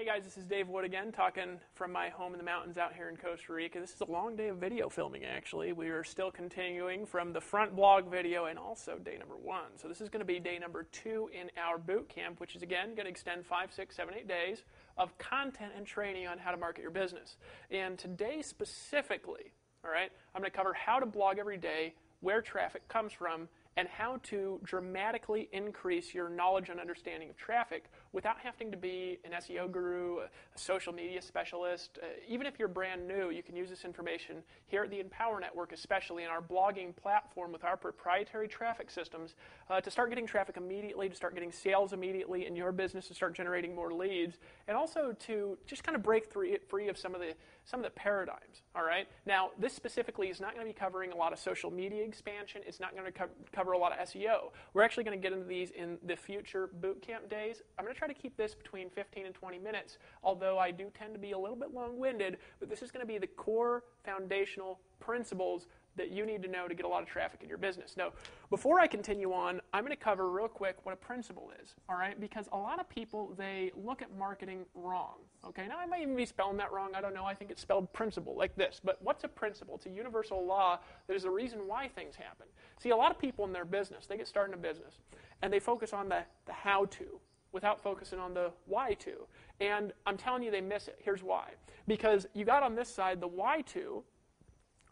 Hey guys, this is Dave Wood again, talking from my home in the mountains out here in Costa Rica. This is a long day of video filming, actually. We are still continuing from the front blog video and also day number 1. So this is going to be day number 2 in our boot camp, which is again going to extend 5, 6, 7, 8 days of content and training on how to market your business. And today specifically, all right, I'm going to cover how to blog every day, where traffic comes from, and how to dramatically increase your knowledge and understanding of traffic without having to be an SEO guru, a social media specialist. Even if you're brand new, you can use this information here at the Empower Network, especially in our blogging platform with our proprietary traffic systems, to start getting traffic immediately, to start getting sales immediately in your business, to start generating more leads, and also to just kind of break free of some of the paradigms. All right. Now, this specifically is not going to be covering a lot of social media expansion. It's not going to cover a lot of SEO. We're actually going to get into these in the future bootcamp days. I'm going to try to keep this between 15 and 20 minutes, although I do tend to be a little bit long-winded, but this is going to be the core foundational principles that you need to know to get a lot of traffic in your business. Now, before I continue on, I'm going to cover real quick what a principle is, all right? Because a lot of people, they look at marketing wrong, okay? Now, I might even be spelling that wrong. I don't know. I think it's spelled principle like this. But what's a principle? It's a universal law that is the reason why things happen. See, a lot of people in their business, they get started in a business, and they focus on the how-to without focusing on the why-to. And I'm telling you, they miss it. Here's why. Because you got on this side the why-to,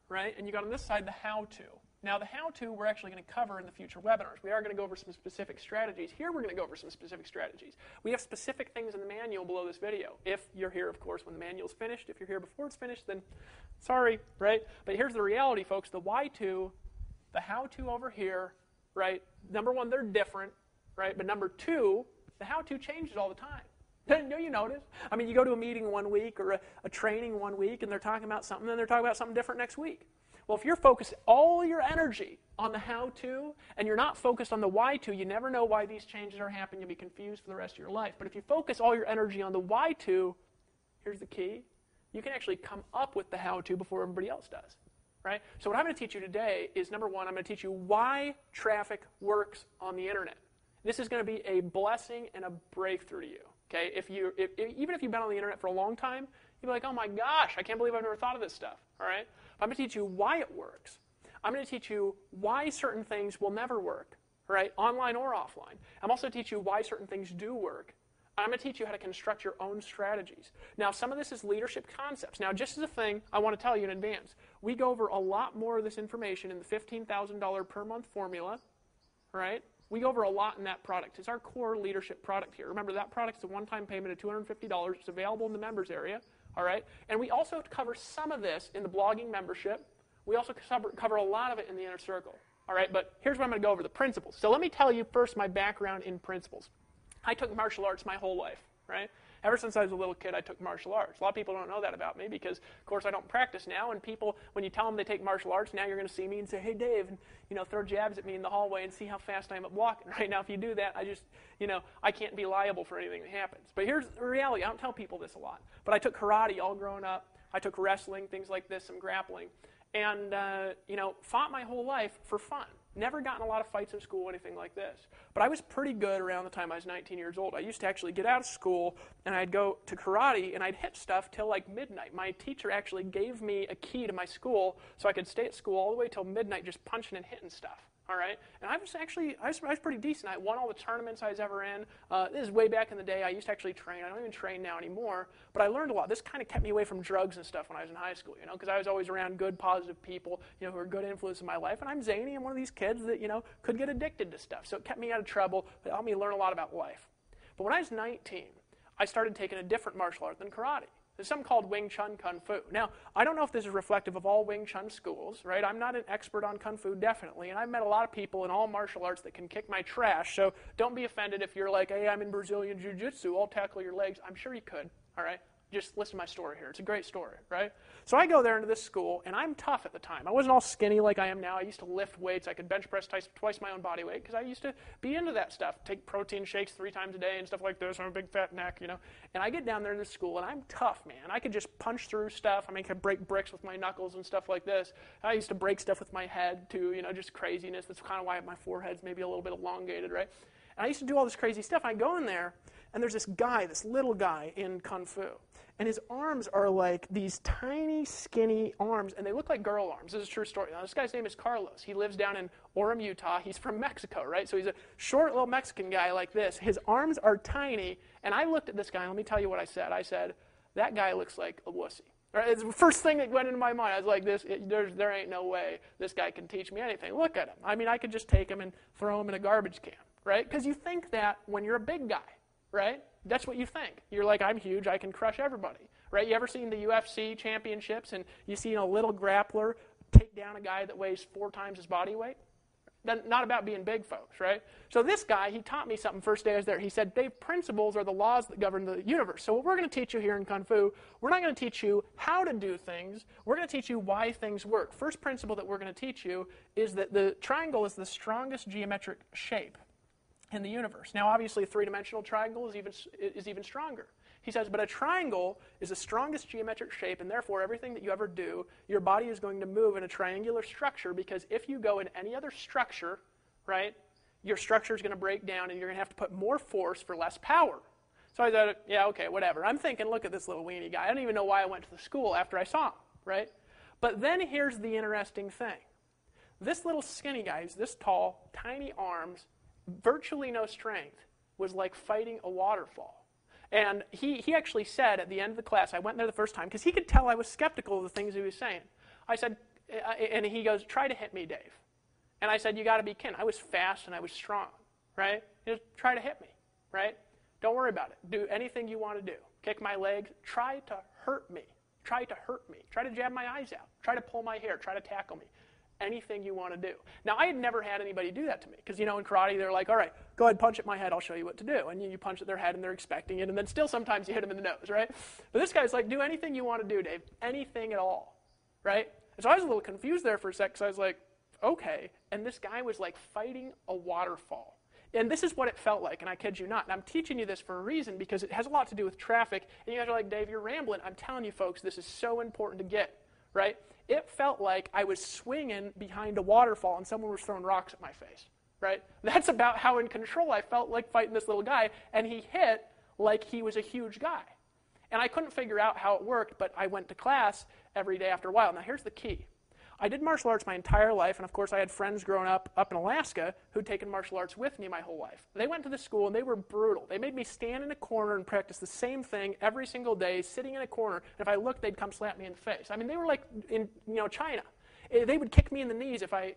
right? And you got on this side the how-to. Now, the how-to we're actually going to cover in the future webinars. We are going to go over some specific strategies. Here we're going to go over some specific strategies. We have specific things in the manual below this video. If you're here, of course, when the manual's finished. If you're here before it's finished, then sorry, right? But here's the reality, folks. The why-to, the how-to over here, right? Number one, they're different, right? But number two, the how-to changes all the time. Don't you notice? I mean, you go to a meeting one week or a training one week, and they're talking about something, and they're talking about something different next week. Well, if you're focused all your energy on the how-to, and you're not focused on the why-to, you never know why these changes are happening. You'll be confused for the rest of your life. But if you focus all your energy on the why-to, here's the key. You can actually come up with the how-to before everybody else does. Right? So what I'm going to teach you today is, number one, I'm going to teach you why traffic works on the internet. This is going to be a blessing and a breakthrough to you. Okay, even if you've been on the internet for a long time, you'll be like, oh my gosh, I can't believe I've never thought of this stuff. All right, but I'm going to teach you why it works. I'm going to teach you why certain things will never work, right, online or offline. I'm also going to teach you why certain things do work. I'm going to teach you how to construct your own strategies. Now, some of this is leadership concepts. Now, just as a thing, I want to tell you in advance, we go over a lot more of this information in the $15,000 per month formula, right? We go over a lot in that product. It's our core leadership product here. Remember, that product's a one-time payment of $250. It's available in the members area, all right? And we also cover some of this in the blogging membership. We also cover a lot of it in the inner circle, all right? But here's what I'm going to go over, the principles. So let me tell you first my background in principles. I took martial arts my whole life, right? Ever since I was a little kid, I took martial arts. A lot of people don't know that about me because, of course, I don't practice now. And people, when you tell them they take martial arts, now you're going to see me and say, hey, Dave, and, throw jabs at me in the hallway and see how fast I am at blocking. Right now, if you do that, I can't be liable for anything that happens. But here's the reality. I don't tell people this a lot. But I took karate all growing up. I took wrestling, things like this, some grappling. And, fought my whole life for fun. Never gotten a lot of fights in school, anything like this. But I was pretty good around the time I was 19 years old. I used to actually get out of school, and I'd go to karate, and I'd hit stuff till like midnight. My teacher actually gave me a key to my school so I could stay at school all the way till midnight just punching and hitting stuff. All right? And I was pretty decent. I won all the tournaments I was ever in. This is way back in the day. I used to actually train. I don't even train now anymore. But I learned a lot. This kind of kept me away from drugs and stuff when I was in high school, because I was always around good, positive people, who were good influence in my life. And I'm zany. I'm one of these kids that, could get addicted to stuff. So it kept me out of trouble. It helped me learn a lot about life. But when I was 19, I started taking a different martial art than karate. There's something called Wing Chun Kung Fu. Now, I don't know if this is reflective of all Wing Chun schools, right? I'm not an expert on Kung Fu, definitely, and I've met a lot of people in all martial arts that can kick my trash, so don't be offended if you're like, hey, I'm in Brazilian Jiu-Jitsu, I'll tackle your legs. I'm sure you could, all right? Just listen to my story here. It's a great story, right? So I go there into this school, and I'm tough at the time. I wasn't all skinny like I am now. I used to lift weights. I could bench press twice my own body weight because I used to be into that stuff. Take protein shakes 3 times a day and stuff like this. I'm a big fat neck, And I get down there in this school, and I'm tough, man. I could just punch through stuff. I could break bricks with my knuckles and stuff like this. I used to break stuff with my head, too, just craziness. That's kind of why my forehead's maybe a little bit elongated, right? And I used to do all this crazy stuff. I go in there, And there's this guy, this little guy in Kung Fu. And his arms are like these tiny, skinny arms, and they look like girl arms. This is a true story. Now, this guy's name is Carlos. He lives down in Orem, Utah. He's from Mexico, right? So he's a short little Mexican guy like this. His arms are tiny, and I looked at this guy, and let me tell you what I said. I said, that guy looks like a wussy. Right? It's the first thing that went into my mind. I was like, there ain't no way this guy can teach me anything. Look at him. I mean, I could just take him and throw him in a garbage can, right? Because you think that when you're a big guy, right? That's what you think. You're like, I'm huge, I can crush everybody, right? You ever seen the UFC championships and you see a little grappler take down a guy that weighs 4 times his body weight? That's not about being big, folks, right? So this guy, he taught me something first day I was there. He said, Dave, principles are the laws that govern the universe. So what we're going to teach you here in Kung Fu, we're not going to teach you how to do things. We're going to teach you why things work. First principle that we're going to teach you is that the triangle is the strongest geometric shape in the universe. Now, obviously, a 3-dimensional triangle is even stronger. He says, but a triangle is the strongest geometric shape, and therefore everything that you ever do, your body is going to move in a triangular structure, because if you go in any other structure, right, your structure is going to break down, and you're going to have to put more force for less power. So I thought, yeah, okay, whatever. I'm thinking, look at this little weenie guy. I don't even know why I went to the school after I saw him, right? But then here's the interesting thing. This little skinny guy, this tall, tiny arms, virtually no strength, was like fighting a waterfall. And he actually said at the end of the class, I went there the first time, because he could tell I was skeptical of the things he was saying. I said, and he goes, try to hit me, Dave. And I said, you got to be kidding. I was fast and I was strong, right? Just try to hit me, right? Don't worry about it. Do anything you want to do. Kick my legs. Try to hurt me. Try to hurt me. Try to jab my eyes out. Try to pull my hair. Try to tackle me. Anything you want to do. Now, I had never had anybody do that to me, because, in karate, they're like, all right, go ahead, punch at my head, I'll show you what to do. And you punch at their head, and they're expecting it, and then still sometimes you hit them in the nose, right? But this guy's like, do anything you want to do, Dave. Anything at all, right? And so I was a little confused there for a sec, because I was like, okay. And this guy was like fighting a waterfall. And this is what it felt like, and I kid you not. And I'm teaching you this for a reason, because it has a lot to do with traffic. And you guys are like, Dave, you're rambling. I'm telling you, folks, this is so important to get, right? It felt like I was swinging behind a waterfall and someone was throwing rocks at my face, right? That's about how in control I felt like fighting this little guy, and he hit like he was a huge guy. And I couldn't figure out how it worked, but I went to class every day after a while. Now, here's the key. I did martial arts my entire life, and of course I had friends growing up in Alaska who'd taken martial arts with me my whole life. They went to the school, and they were brutal. They made me stand in a corner and practice the same thing every single day, sitting in a corner, and if I looked, they'd come slap me in the face. I mean, they were like in China. They would kick me in the knees if I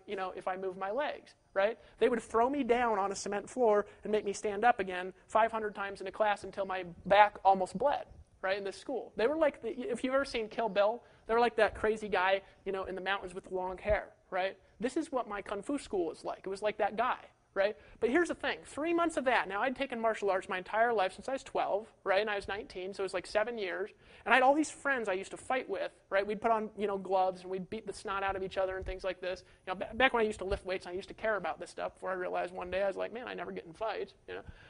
moved my legs, right? They would throw me down on a cement floor and make me stand up again 500 times in a class until my back almost bled, right, in this school. They were like, if you've ever seen Kill Bill, they were like that crazy guy, in the mountains with the long hair, right? This is what my Kung Fu school is like. It was like that guy, right? But here's the thing. 3 months of that. Now, I'd taken martial arts my entire life since I was 12, right? And I was 19, so it was like 7 years. And I had all these friends I used to fight with, right? We'd put on, gloves, and we'd beat the snot out of each other and things like this. Back when I used to lift weights, I used to care about this stuff before I realized one day I was like, man, I never get in fights,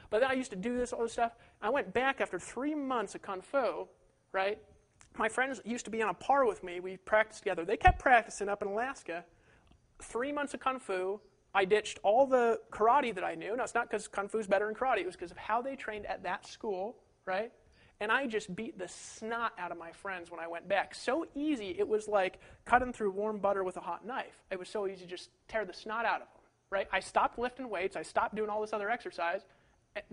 But then I used to do all this stuff. I went back after 3 months of Kung Fu, right? My friends used to be on a par with me. We practiced together. They kept practicing up in Alaska. 3 months of Kung Fu. I ditched all the karate that I knew. Now, it's not because Kung Fu's better than karate. It was because of how they trained at that school, right? And I just beat the snot out of my friends when I went back. So easy, it was like cutting through warm butter with a hot knife. It was so easy to just tear the snot out of them, right? I stopped lifting weights. I stopped doing all this other exercise,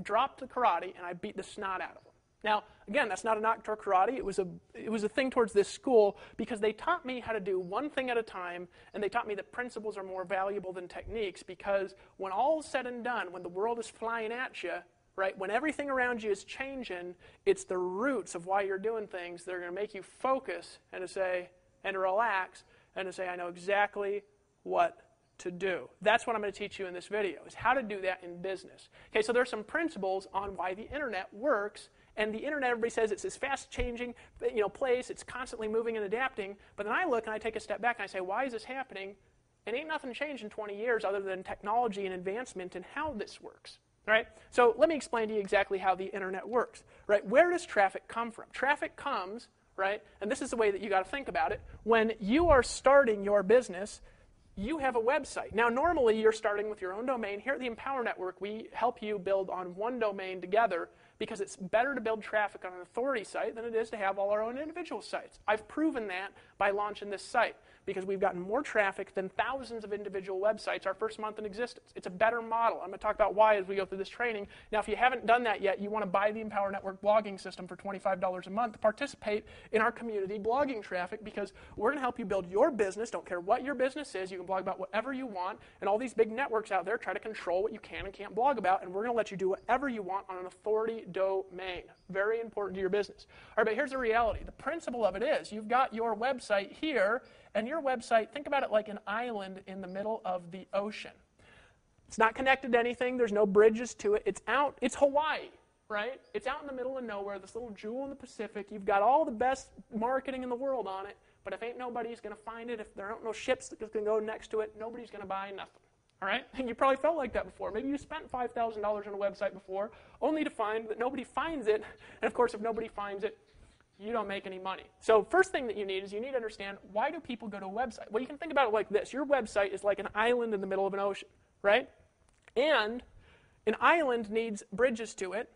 dropped the karate, and I beat the snot out of them. Now, again, that's not a knock toward karate. It was a thing towards this school, because they taught me how to do one thing at a time, and they taught me that principles are more valuable than techniques, because when all is said and done, when the world is flying at you, right, when everything around you is changing, it's the roots of why you're doing things that are going to make you focus and to relax and to say, I know exactly what to do. That's what I'm going to teach you in this video, is how to do that in business. Okay, so there's some principles on why the internet works. And the internet, everybody says it's this fast-changing, place. It's constantly moving and adapting. But then I look and I take a step back and I say, why is this happening? And ain't nothing changed in 20 years other than technology and advancement and how this works, right? So let me explain to you exactly how the internet works, right? Where does traffic come from? Traffic comes, right? And this is the way that you got to think about it. When you are starting your business, you have a website. Now, normally you're starting with your own domain. Here at the Empower Network, we help you build on one domain together, because it's better to build traffic on an authority site than it is to have all our own individual sites. I've proven that by launching this site, because we've gotten more traffic than thousands of individual websites our first month in existence. It's a better model. I'm going to talk about why as we go through this training. Now, if you haven't done that yet, you want to buy the Empower Network blogging system for $25 a month to participate in our community blogging traffic, because we're going to help you build your business. Don't care what your business is. You can blog about whatever you want, and all these big networks out there try to control what you can and can't blog about, and we're going to let you do whatever you want on an authority domain. Very important to your business. All right, but here's the reality. The principle of it is you've got your website here, and your website, think about it like an island in the middle of the ocean. It's not connected to anything. There's no bridges to it. It's Hawaii, right? It's out in the middle of nowhere, this little jewel in the Pacific. You've got all the best marketing in the world on it, but if ain't nobody's going to find it, if there aren't no ships that's going to go next to it, nobody's going to buy nothing. All right? And you probably felt like that before. Maybe you spent $5,000 on a website before, only to find that nobody finds it. And of course, if nobody finds it, you don't make any money. So first thing that you need is you need to understand, why do people go to a website? Well, you can think about it like this. Your website is like an island in the middle of an ocean, right? And an island needs bridges to it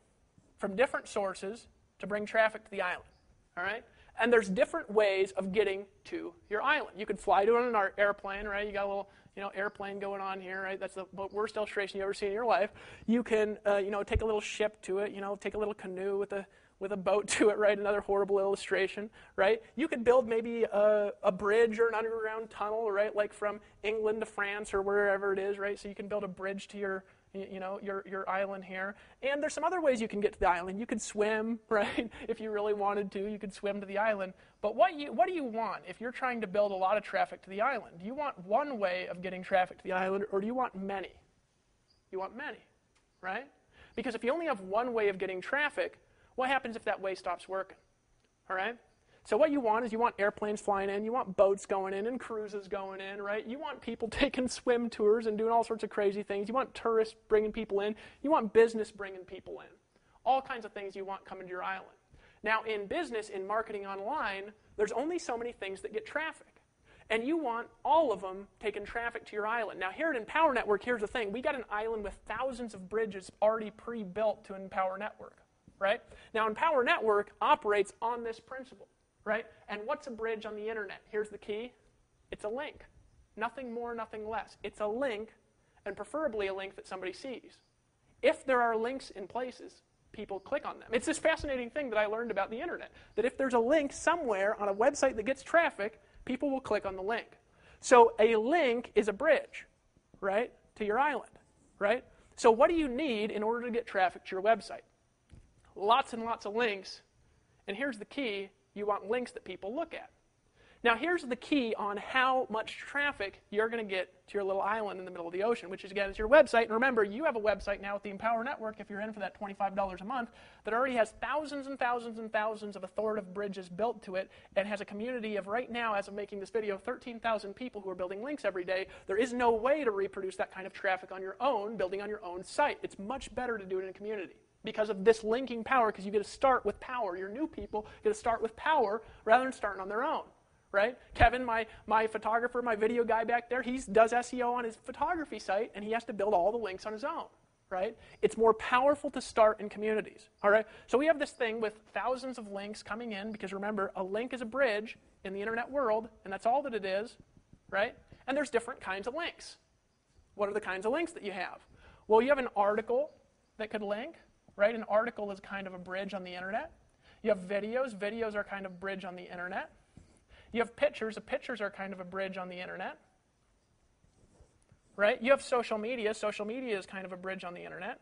from different sources to bring traffic to the island, all right? And there's different ways of getting to your island. You could fly to it on an airplane, right? You got a little airplane going on here, right? That's the worst illustration you've ever seen in your life. You can, take a little ship to it, take a little canoe with a boat to it, right? Another horrible illustration, right? You could build maybe a bridge or an underground tunnel, right? Like from England to France or wherever it is, right? So you can build a bridge to your island here. And there's some other ways you can get to the island. You could swim, right? If you really wanted to, you could swim to the island. But what do you want if you're trying to build a lot of traffic to the island? Do you want one way of getting traffic to the island, or do you want many? You want many, right? Because if you only have one way of getting traffic, what happens if that way stops working? All right? So what you want is you want airplanes flying in, you want boats going in and cruises going in, right? You want people taking swim tours and doing all sorts of crazy things. You want tourists bringing people in. You want business bringing people in. All kinds of things you want coming to your island. Now, in business, in marketing online, there's only so many things that get traffic. And you want all of them taking traffic to your island. Now, here at Empower Network, here's the thing. We got an island with thousands of bridges already pre-built to Empower Network, right? Now, Empower Network operates on this principle, right? And what's a bridge on the internet? Here's the key. It's a link. Nothing more, nothing less. It's a link, and preferably a link that somebody sees. If there are links in places, people click on them. It's this fascinating thing that I learned about the internet, that if there's a link somewhere on a website that gets traffic, people will click on the link. So a link is a bridge, right, to your island, right? So what do you need in order to get traffic to your website? Lots and lots of links, and here's the key. You want links that people look at. Now, here's the key on how much traffic you're going to get to your little island in the middle of the ocean, which is, again, is your website. And remember, you have a website now with the Empower Network, if you're in for that $25 a month, that already has thousands and thousands and thousands of authoritative bridges built to it, and has a community of, right now, as of making this video, 13,000 people who are building links every day. There is no way to reproduce that kind of traffic on your own, building on your own site. It's much better to do it in a community because of this linking power, because you get to start with power. Your new people get to start with power rather than starting on their own. Right? Kevin, my photographer, my video guy back there, he does SEO on his photography site, and he has to build all the links on his own. Right? It's more powerful to start in communities. All right? So we have this thing with thousands of links coming in, because remember, a link is a bridge in the internet world, and that's all that it is. Right? And there's different kinds of links. What are the kinds of links that you have? Well, you have an article that could link. Right? An article is kind of a bridge on the internet. You have videos. Videos are kind of a bridge on the internet. You have pictures. The pictures are kind of a bridge on the internet. Right? You have social media. Social media is kind of a bridge on the internet.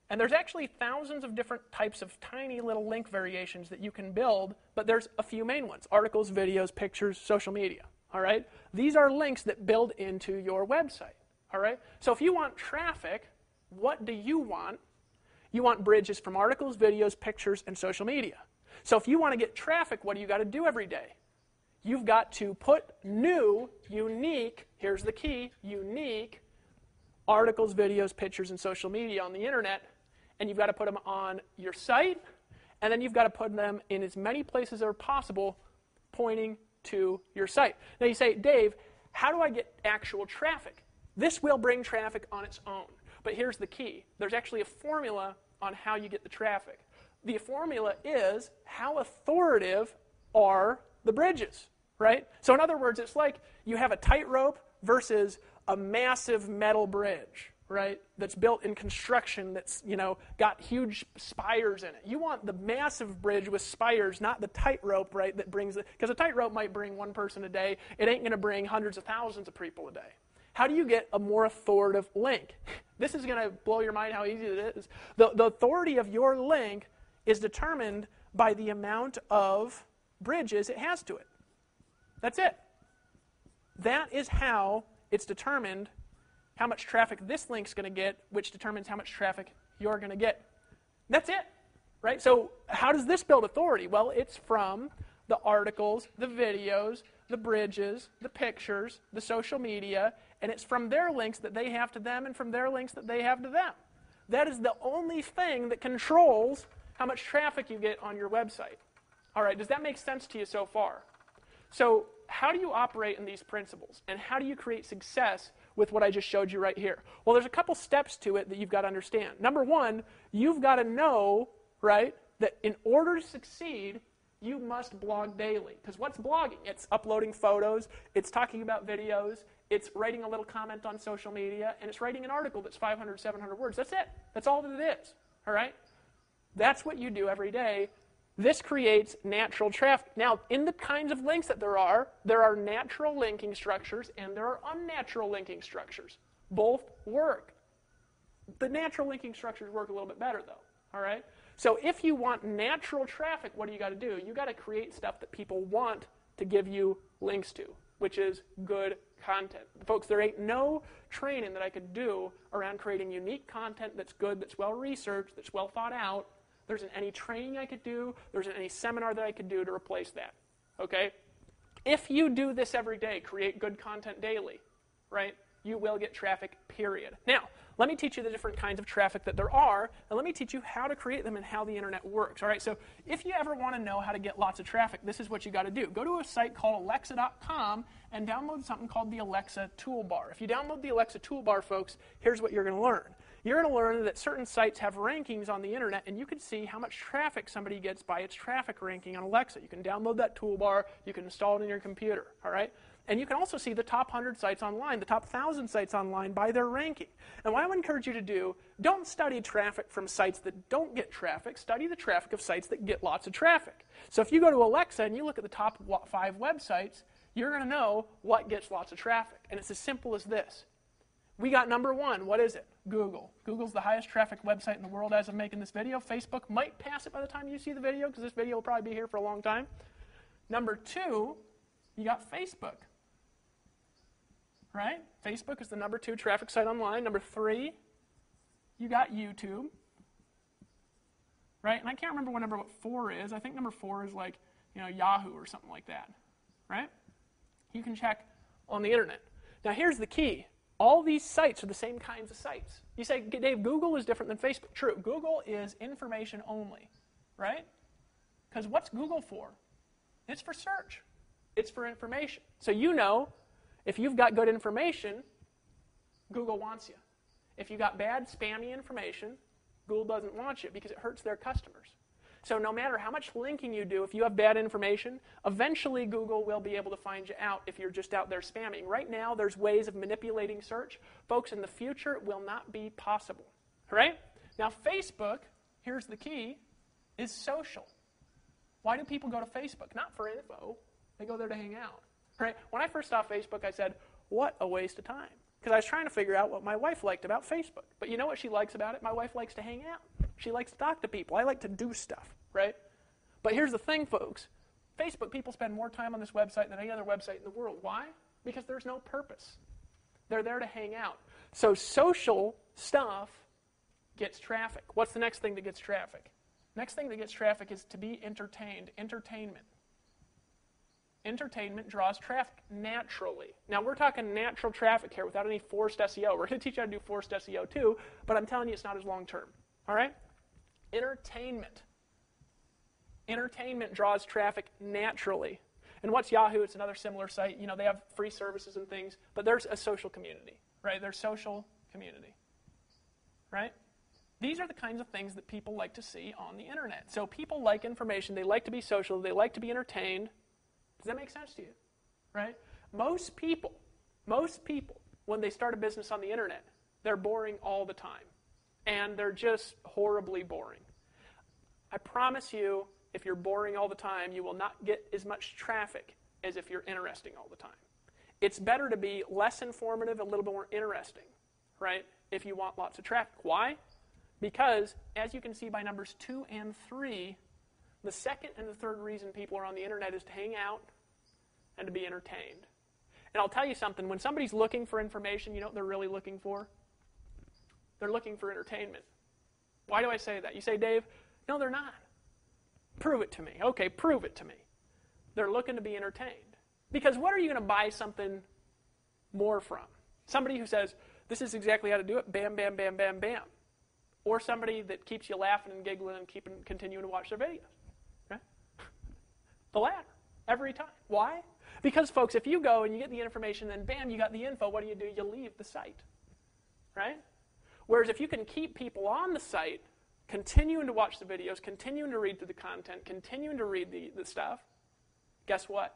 And there's actually thousands of different types of tiny little link variations that you can build, but there's a few main ones: articles, videos, pictures, social media. All right? These are links that build into your website. All right? So if you want traffic, what do you want? You want bridges from articles, videos, pictures, and social media. So if you want to get traffic, what do you got to do every day? You've got to put new, unique, here's the key, unique articles, videos, pictures, and social media on the internet, and you've got to put them on your site, and then you've got to put them in as many places as possible pointing to your site. Now you say, Dave, how do I get actual traffic? This will bring traffic on its own, but here's the key. There's actually a formula on how you get the traffic. The formula is how authoritative are the bridges, right? So in other words, it's like you have a tightrope versus a massive metal bridge, right, that's built in construction that's, got huge spires in it. You want the massive bridge with spires, not the tightrope, right, that brings it, because a tightrope might bring one person a day. It ain't going to bring hundreds of thousands of people a day. How do you get a more authoritative link? This is going to blow your mind how easy it is. The authority of your link is determined by the amount of bridges it has to it. That's it. That is how it's determined how much traffic this link's going to get, which determines how much traffic you're going to get. That's it, right? So how does this build authority? Well, it's from the articles, the videos, the bridges, the pictures, the social media, and it's from their links that they have to them and from their links that they have to them. That is the only thing that controls how much traffic you get on your website. All right, does that make sense to you so far? So how do you operate in these principles? And how do you create success with what I just showed you right here? Well, there's a couple steps to it that you've got to understand. Number one, you've got to know, right, that in order to succeed, you must blog daily. Because what's blogging? It's uploading photos, it's talking about videos, it's writing a little comment on social media, and it's writing an article that's 500, 700 words. That's it. That's all that it is. All right? That's what you do every day. This creates natural traffic. Now, in the kinds of links that there are natural linking structures and there are unnatural linking structures. Both work. The natural linking structures work a little bit better, though. All right? So if you want natural traffic, what do you got to do? You got to create stuff that people want to give you links to, which is good content. Folks, there ain't no training that I could do around creating unique content that's good, that's well-researched, that's well thought out. There isn't any training I could do. There isn't any seminar that I could do to replace that. Okay? If you do this every day, create good content daily, right, you will get traffic, period. Now, let me teach you the different kinds of traffic that there are, and let me teach you how to create them and how the internet works. All right? So if you ever want to know how to get lots of traffic, this is what you got to do. Go to a site called Alexa.com and download something called the Alexa Toolbar. If you download the Alexa Toolbar, folks, here's what you're going to learn. You're going to learn that certain sites have rankings on the internet, and you can see how much traffic somebody gets by its traffic ranking on Alexa. You can download that toolbar. You can install it in your computer. All right? And you can also see the top 100 sites online, the top 1,000 sites online by their ranking. And what I would encourage you to do, don't study traffic from sites that don't get traffic. Study the traffic of sites that get lots of traffic. So if you go to Alexa and you look at the top 5 websites, you're going to know what gets lots of traffic. And it's as simple as this. We got number 1. What is it? Google. Google's the highest traffic website in the world as of making this video. Facebook might pass it by the time you see the video, because this video will probably be here for a long time. Number 2, you got Facebook. Right? Facebook is the number 2 traffic site online. Number 3, you got YouTube. Right? And I can't remember what number 4 is. I think number 4 is like, Yahoo or something like that. Right? You can check on the internet. Now here's the key. All these sites are the same kinds of sites. You say, Dave, Google is different than Facebook. True. Google is information only. Right? Because what's Google for? It's for search. It's for information. So if you've got good information, Google wants you. If you've got bad, spammy information, Google doesn't want you because it hurts their customers. So no matter how much linking you do, if you have bad information, eventually Google will be able to find you out if you're just out there spamming. Right now, there's ways of manipulating search. Folks, in the future, it will not be possible. Right? Now, Facebook, here's the key, is social. Why do people go to Facebook? Not for info. They go there to hang out. Right? When I first saw Facebook, I said, what a waste of time. Because I was trying to figure out what my wife liked about Facebook. But you know what she likes about it? My wife likes to hang out. She likes to talk to people. I like to do stuff, right? But here's the thing, folks. Facebook, people spend more time on this website than any other website in the world. Why? Because there's no purpose. They're there to hang out. So social stuff gets traffic. What's the next thing that gets traffic? Next thing that gets traffic is to be entertained. Entertainment. Entertainment draws traffic naturally. Now, we're talking natural traffic here without any forced SEO. We're going to teach you how to do forced SEO too, but I'm telling you it's not as long-term. All right? Entertainment. Entertainment draws traffic naturally. And what's Yahoo? It's another similar site. They have free services and things, but there's a social community, right? There's social community, right? These are the kinds of things that people like to see on the internet. So people like information. They like to be social. They like to be entertained. Does that make sense to you? Right? Most people, when they start a business on the internet, they're boring all the time. And they're just horribly boring. I promise you, if you're boring all the time, you will not get as much traffic as if you're interesting all the time. It's better to be less informative, a little bit more interesting, right, if you want lots of traffic. Why? Because, as you can see by numbers 2 and 3, the second and the third reason people are on the internet is to hang out and to be entertained. And I'll tell you something, when somebody's looking for information, you know what they're really looking for? They're looking for entertainment. Why do I say that? You say, Dave, no, they're not. Prove it to me. Okay, prove it to me. They're looking to be entertained. Because what are you going to buy something more from? Somebody who says, this is exactly how to do it, bam, bam, bam, bam, bam. Or somebody that keeps you laughing and giggling and continuing to watch their videos. Right? The latter, every time. Why? Because, folks, if you go and you get the information and bam, you got the info, what do? You leave the site. Right? Whereas if you can keep people on the site, continuing to watch the videos, continuing to read through the content, continuing to read the stuff, guess what?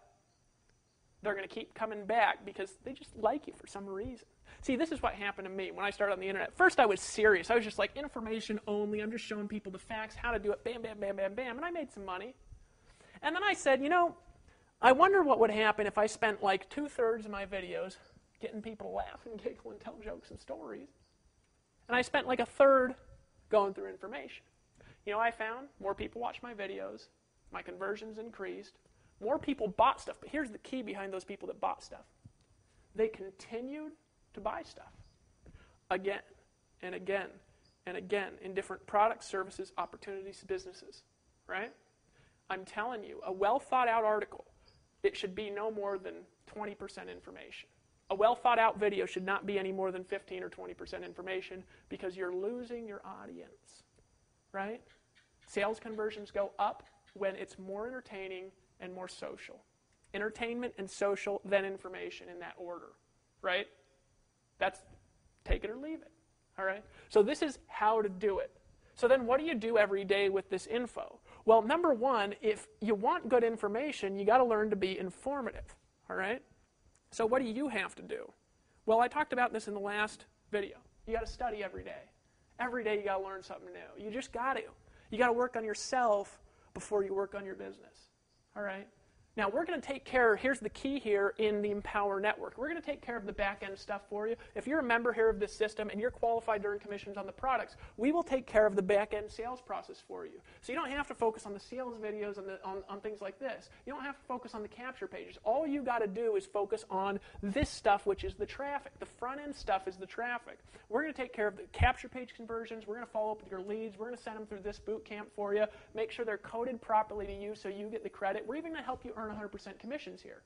They're going to keep coming back because they just like you for some reason. See, this is what happened to me when I started on the internet. First, I was serious. I was just like, information only. I'm just showing people the facts, how to do it, bam, bam, bam, bam, bam. And I made some money. And then I said, you know, I wonder what would happen if I spent like 2/3 of my videos getting people to laugh and giggle and tell jokes and stories. And I spent like 1/3 going through information. You know, I found more people watched my videos, my conversions increased, more people bought stuff. But here's the key behind those people that bought stuff. They continued to buy stuff again and again and again in different products, services, opportunities, businesses, right? I'm telling you, a well-thought-out article, it should be no more than 20% information. A well-thought-out video should not be any more than 15 or 20% information because you're losing your audience, right? Sales conversions go up when it's more entertaining and more social. Entertainment and social, then information in that order, right? That's take it or leave it, all right? So this is how to do it. So then what do you do every day with this info? Well, number one, if you want good information, you got to learn to be informative, all right? So what do you have to do? Well, I talked about this in the last video. You got to study every day. Every day you got to learn something new. You just got to. You got to work on yourself before you work on your business. All right? Now, we're going to take care, here's the key here in the Empower Network. We're going to take care of the back-end stuff for you. If you're a member here of this system and you're qualified to earn commissions on the products, we will take care of the back-end sales process for you. So you don't have to focus on the sales videos and on things like this. You don't have to focus on the capture pages. All you got to do is focus on this stuff, which is the traffic. The front-end stuff is the traffic. We're going to take care of the capture page conversions. We're going to follow up with your leads. We're going to send them through this boot camp for you. Make sure they're coded properly to you so you get the credit. We're even going to help you earn 100% commissions here,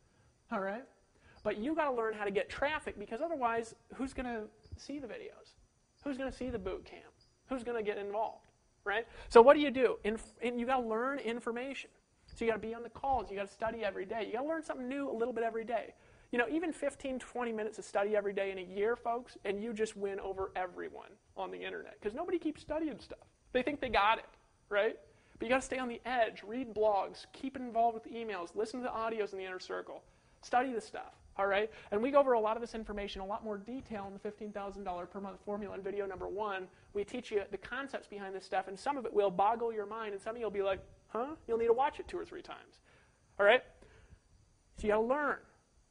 all right? But you got to learn how to get traffic because otherwise, who's going to see the videos? Who's going to see the boot camp? Who's going to get involved, right? So what do? You got to learn information. So you got to be on the calls. You got to study every day. You got to learn something new a little bit every day. You know, even 15, 20 minutes of study every day in a year, folks, and you just win over everyone on the internet because nobody keeps studying stuff. They think they got it, right? But you got to stay on the edge, read blogs, keep involved with emails, listen to the audios in the inner circle, study the stuff, all right? And we go over a lot of this information, a lot more detail in the $15,000 per month formula in video number 1. We teach you the concepts behind this stuff, and some of it will boggle your mind, and some of you will be like, huh? You'll need to watch it 2 or 3 times, all right? So you got to learn,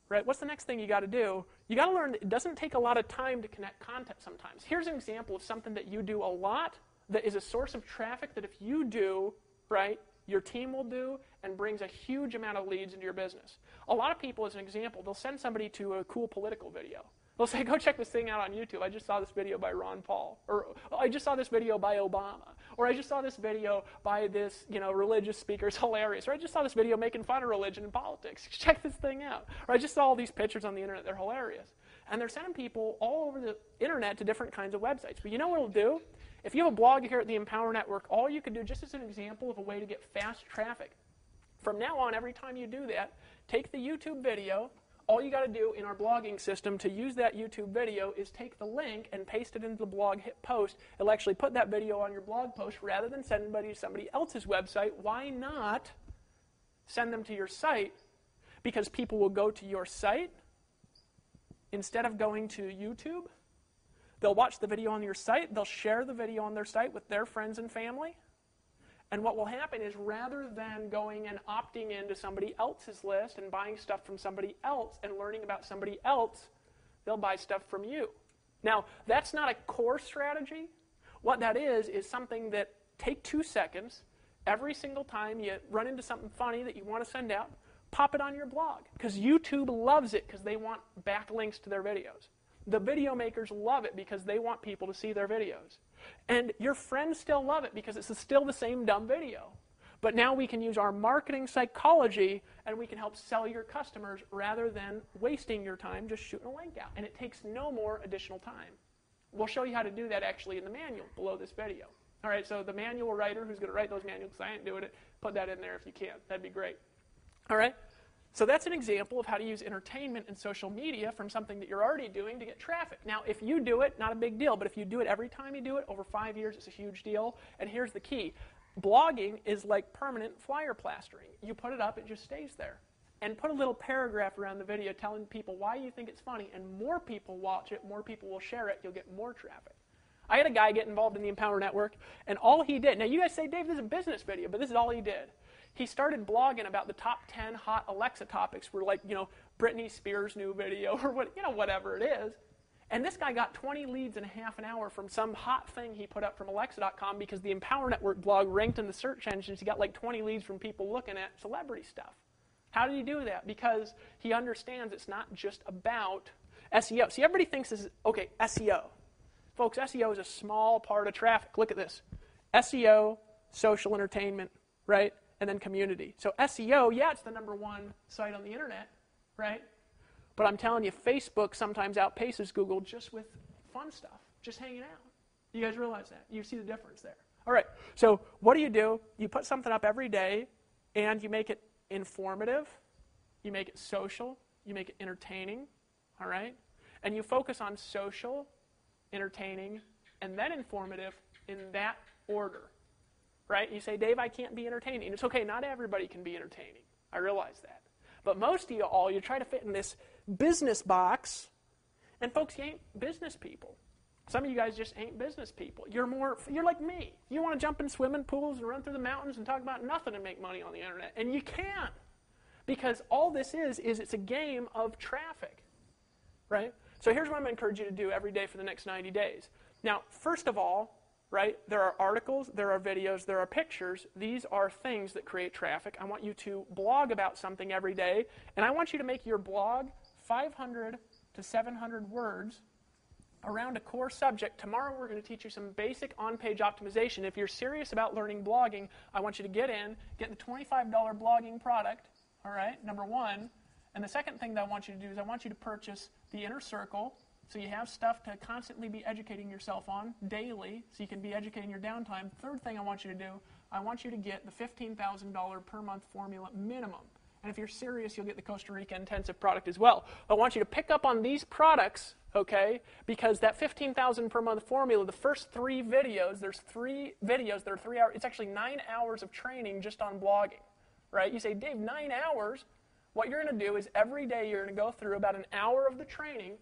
right? What's the next thing you got to do? You got to learn that it doesn't take a lot of time to connect content sometimes. Here's an example of something that you do a lot that is a source of traffic that if you do, right, your team will do and brings a huge amount of leads into your business. A lot of people, as an example, they'll send somebody to a cool political video. They'll say, go check this thing out on YouTube. I just saw this video by Ron Paul. Or I just saw this video by Obama. Or I just saw this video by this, religious speaker. It's hilarious. Or I just saw this video making fun of religion and politics. Check this thing out. Or I just saw all these pictures on the internet. They're hilarious. And they're sending people all over the internet to different kinds of websites. But you know what it'll do? If you have a blog here at the Empower Network, all you can do, just as an example of a way to get fast traffic, from now on, every time you do that, take the YouTube video, All you got to do in our blogging system to use that YouTube video is take the link and paste it into the blog, hit post. It'll actually put that video on your blog post rather than send somebody to somebody else's website. Why not send them to your site? Because people will go to your site instead of going to YouTube. They'll watch the video on your site. They'll share the video on their site with their friends and family. And what will happen is rather than going and opting into somebody else's list and buying stuff from somebody else and learning about somebody else, they'll buy stuff from you. Now, that's not a core strategy. What that is something that take 2 seconds every single time you run into something funny that you want to send out, pop it on your blog. Because YouTube loves it because they want backlinks to their videos. The video makers love it because they want people to see their videos. And your friends still love it because it's still the same dumb video. But now we can use our marketing psychology and we can help sell your customers rather than wasting your time just shooting a link out. And it takes no more additional time. We'll show you how to do that actually in the manual below this video. All right, so the manual writer who's going to write those manuals, because I ain't doing it, put that in there if you can. That'd be great. All right? So that's an example of how to use entertainment and social media from something that you're already doing to get traffic. Now, if you do it, not a big deal, but if you do it every time you do it, over 5 years, it's a huge deal. And here's the key. Blogging is like permanent flyer plastering. You put it up, it just stays there. And put a little paragraph around the video telling people why you think it's funny, and more people watch it, more people will share it, you'll get more traffic. I had a guy get involved in the Empower Network, and all he did, now you guys say, Dave, this is a business video, but this is all he did. He started blogging about the top 10 hot Alexa topics for, like, Britney Spears' new video or whatever it is. And this guy got 20 leads in a half an hour from some hot thing he put up from Alexa.com because the Empower Network blog ranked in the search engines. He got like 20 leads from people looking at celebrity stuff. How did he do that? Because he understands it's not just about SEO. See, everybody thinks this is, okay, SEO. Folks, SEO is a small part of traffic. Look at this. SEO, social entertainment, right? And then community. So SEO, yeah, it's the #1 site on the internet, right? But I'm telling you, Facebook sometimes outpaces Google just with fun stuff, just hanging out. You guys realize that? You see the difference there. All right, so what do? You put something up every day, and you make it informative, you make it social, you make it entertaining, all right? And you focus on social, entertaining, and then informative in that order. Right? You say, Dave, I can't be entertaining. It's okay, not everybody can be entertaining. I realize that. But most of you try to fit in this business box, and folks, you ain't business people. Some of you guys just ain't business people. You're like me. You want to jump in swimming pools and run through the mountains and talk about nothing and make money on the internet. And you can't. Because all this is it's a game of traffic. Right? So here's what I'm going to encourage you to do every day for the next 90 days. Now, first of all, right? There are articles, there are videos, there are pictures. These are things that create traffic. I want you to blog about something every day, and I want you to make your blog 500 to 700 words around a core subject. Tomorrow we're going to teach you some basic on-page optimization. If you're serious about learning blogging, I want you to get the $25 blogging product, all right, #1. And the second thing that I want you to do is I want you to purchase the Inner Circle, so you have stuff to constantly be educating yourself on daily, so you can be educating your downtime. Third thing I want you to do, I want you to get the $15,000 per month formula minimum. And if you're serious, you'll get the Costa Rica intensive product as well. I want you to pick up on these products, okay, because that $15,000 per month formula, the first 3 videos, there's 3 videos, they're 3 hours, it's actually 9 hours of training just on blogging, right? You say, Dave, 9 hours? What you're going to do is every day you're going to go through about an hour of the training,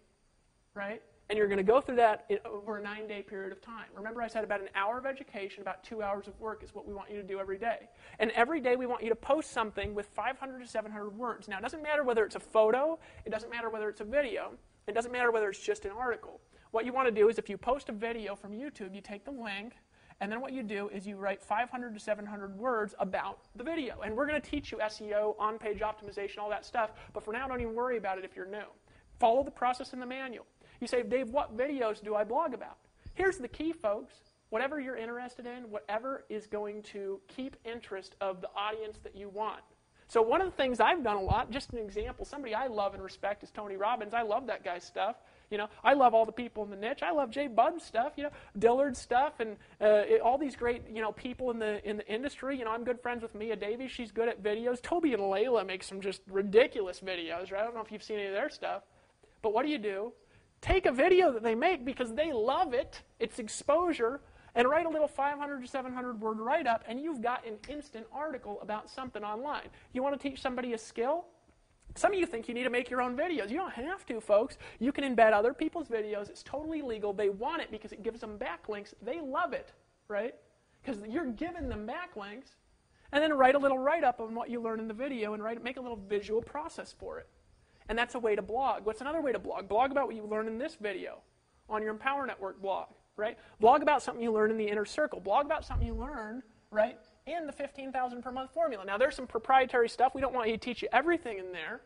right? And you're going to go through that over a 9-day period of time. Remember I said about an hour of education, about 2 hours of work is what we want you to do every day. And every day we want you to post something with 500 to 700 words. Now, it doesn't matter whether it's a photo. It doesn't matter whether it's a video. It doesn't matter whether it's just an article. What you want to do is if you post a video from YouTube, you take the link, and then what you do is you write 500 to 700 words about the video. And we're going to teach you SEO, on-page optimization, all that stuff. But for now, don't even worry about it if you're new. Follow the process in the manual. You say, Dave, what videos do I blog about? Here's the key, folks. Whatever you're interested in, whatever is going to keep interest of the audience that you want. So one of the things I've done a lot, just an example, somebody I love and respect is Tony Robbins. I love that guy's stuff. I love all the people in the niche. I love Jay Budd's stuff, Dillard's stuff, and all these great, people in the industry. I'm good friends with Mia Davies. She's good at videos. Toby and Layla make some just ridiculous videos, right? I don't know if you've seen any of their stuff. But what do? Take a video that they make because they love it. It's exposure. And write a little 500 to 700 word write-up, and you've got an instant article about something online. You want to teach somebody a skill? Some of you think you need to make your own videos. You don't have to, folks. You can embed other people's videos. It's totally legal. They want it because it gives them backlinks. They love it, right? Because you're giving them backlinks. And then write a little write-up on what you learn in the video and make a little visual process for it. And that's a way to blog. What's another way to blog? Blog about what you learn in this video on your Empower Network blog. Right? Blog about something you learn in the inner circle. Blog about something you learn, right, in the 15,000 per month formula. Now, there's some proprietary stuff. We don't want you to teach you everything in there.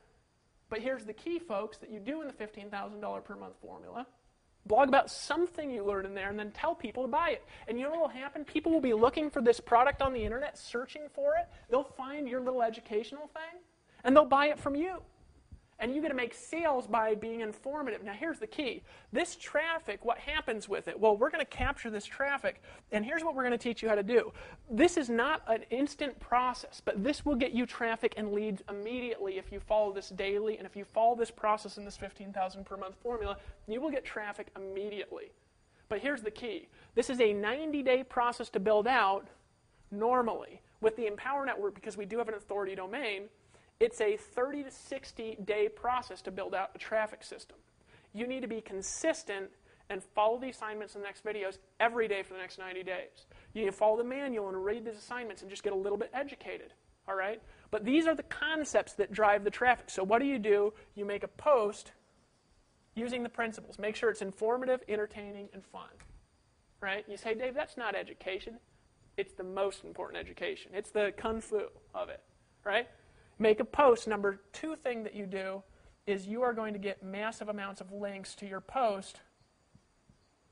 But here's the key, folks, that you do in the $15,000 per month formula. Blog about something you learn in there and then tell people to buy it. And you know what will happen? People will be looking for this product on the internet, searching for it. They'll find your little educational thing, and they'll buy it from you. And you get to make sales by being informative. Now, here's the key. This traffic, what happens with it? Well, we're going to capture this traffic, and here's what we're going to teach you how to do. This is not an instant process, but this will get you traffic and leads immediately if you follow this daily, and if you follow this process in this 15,000 per month formula, you will get traffic immediately. But here's the key. This is a 90-day process to build out normally. With the Empower Network, because we do have an authority domain, it's a 30 to 60-day process to build out a traffic system. You need to be consistent and follow the assignments in the next videos every day for the next 90 days. You need to follow the manual and read these assignments and just get a little bit educated, all right? But these are the concepts that drive the traffic. So what do? You make a post using the principles. Make sure it's informative, entertaining, and fun, right? You say, Dave, that's not education. It's the most important education. It's the kung fu of it, right? Make a post. Number 2 thing that you do is you are going to get massive amounts of links to your post.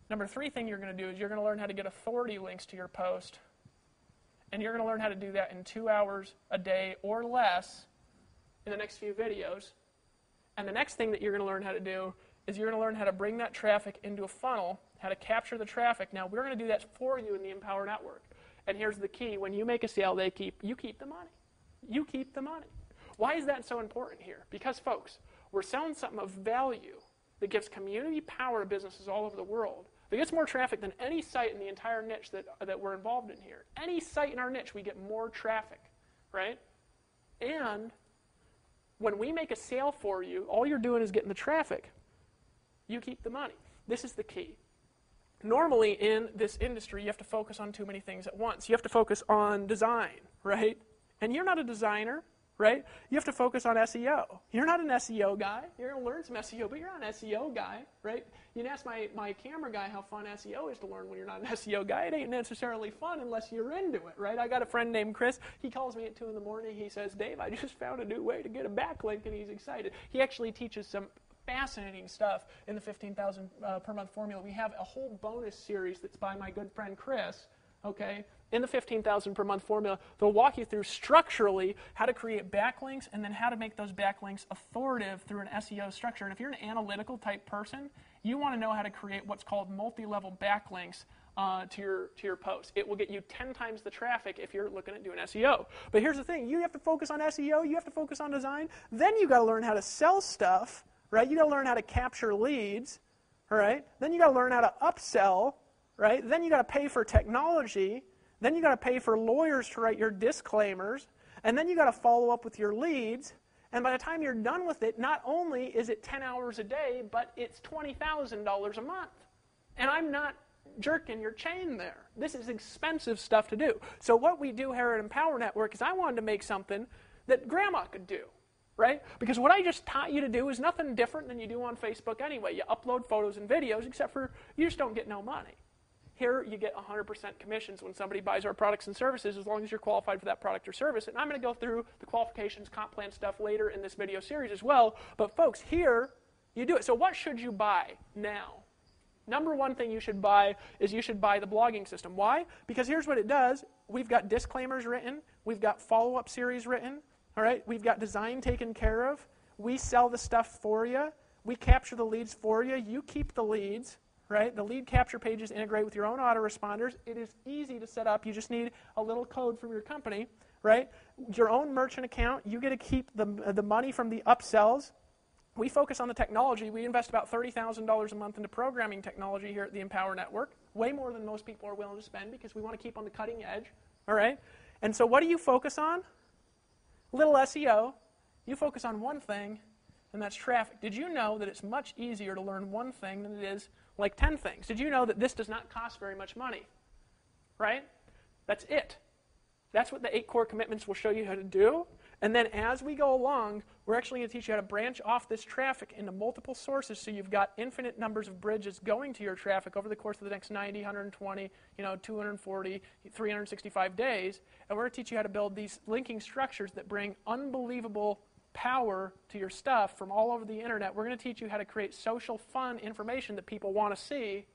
Number 3 thing you're going to do is you're going to learn how to get authority links to your post. And you're going to learn how to do that in 2 hours a day or less in the next few videos. And the next thing that you're going to learn how to do is you're going to learn how to bring that traffic into a funnel, how to capture the traffic. Now, we're going to do that for you in the Empower Network. And here's the key. When you make a sale, you keep the money. You keep the money. Why is that so important here? Because, folks, we're selling something of value that gives community power to businesses all over the world, that gets more traffic than any site in the entire niche that we're involved in here. Any site in our niche, we get more traffic, right? And when we make a sale for you, all you're doing is getting the traffic. You keep the money. This is the key. Normally in this industry, you have to focus on too many things at once. You have to focus on design, right? And you're not a designer, right? You have to focus on SEO. You're not an SEO guy. You're going to learn some SEO, but you're not an SEO guy, right? You can ask my camera guy how fun SEO is to learn when you're not an SEO guy. It ain't necessarily fun unless you're into it, right? I got a friend named Chris. He calls me at 2 in the morning. He says, Dave, I just found a new way to get a backlink, and he's excited. He actually teaches some fascinating stuff in the 15,000 per month formula. We have a whole bonus series that's by my good friend Chris, okay, in the 15,000 per month formula. They'll walk you through structurally how to create backlinks and then how to make those backlinks authoritative through an SEO structure. And if you're an analytical type person, you want to know how to create what's called multi-level backlinks to your post. It will get you 10 times the traffic if you're looking at doing SEO. But here's the thing. You have to focus on SEO. You have to focus on design. Then you got to learn how to sell stuff, right? You got to learn how to capture leads, all right? Then you got to learn how to upsell, right? Then you got to pay for technology. Then you got to pay for lawyers to write your disclaimers. And then you got to follow up with your leads. And by the time you're done with it, not only is it 10 hours a day, but it's $20,000 a month. And I'm not jerking your chain there. This is expensive stuff to do. So what we do here at Empower Network is I wanted to make something that Grandma could do, right? Because what I just taught you to do is nothing different than you do on Facebook anyway. You upload photos and videos, except for you just don't get no money. Here, you get 100% commissions when somebody buys our products and services as long as you're qualified for that product or service. And I'm going to go through the qualifications, comp plan stuff later in this video series as well. But folks, here, you do it. So what should you buy now? Number 1 thing you should buy is you should buy the blogging system. Why? Because here's what it does. We've got disclaimers written. We've got follow-up series written. All right? We've got design taken care of. We sell the stuff for you. We capture the leads for you. You keep the leads, right? The lead capture pages integrate with your own autoresponders. It is easy to set up. You just need a little code from your company, right? Your own merchant account. You get to keep the money from the upsells. We focus on the technology. We invest about $30,000 a month into programming technology here at the Empower Network, way more than most people are willing to spend because we want to keep on the cutting edge, all right? And so what do you focus on? Little SEO. You focus on one thing, and that's traffic. Did you know that it's much easier to learn one thing than it is like 10 things? Did you know that this does not cost very much money? Right? That's it. That's what the 8 core commitments will show you how to do. And then as we go along, we're actually going to teach you how to branch off this traffic into multiple sources so you've got infinite numbers of bridges going to your traffic over the course of the next 90, 120, 240, 365 days. And we're going to teach you how to build these linking structures that bring unbelievable power to your stuff from all over the internet. We're going to teach you how to create social, fun information that people want to see,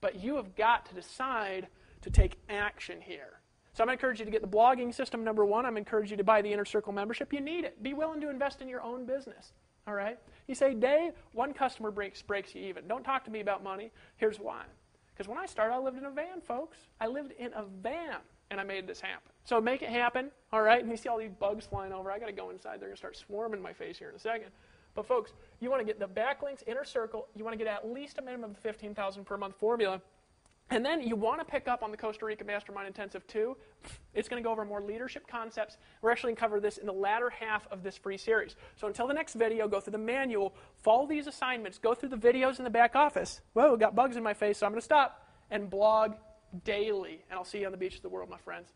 but you have got to decide to take action here. So I'm going to encourage you to get the blogging system, number 1. I'm going to encourage you to buy the Inner Circle membership. You need it. Be willing to invest in your own business. All right? You say, Dave, one customer breaks you even. Don't talk to me about money. Here's why. Because when I started, I lived in a van, folks. I lived in a van, and I made this happen. So make it happen, all right? And you see all these bugs flying over. I got to go inside. They're going to start swarming my face here in a second. But folks, you want to get the backlinks, Inner Circle. You want to get at least a minimum of $15,000 per month formula. And then you want to pick up on the Costa Rica Mastermind Intensive 2. It's going to go over more leadership concepts. We're actually going to cover this in the latter half of this free series. So until the next video, go through the manual, follow these assignments, go through the videos in the back office. Whoa, got bugs in my face, so I'm going to stop. And blog daily. And I'll see you on the beach of the world, my friends.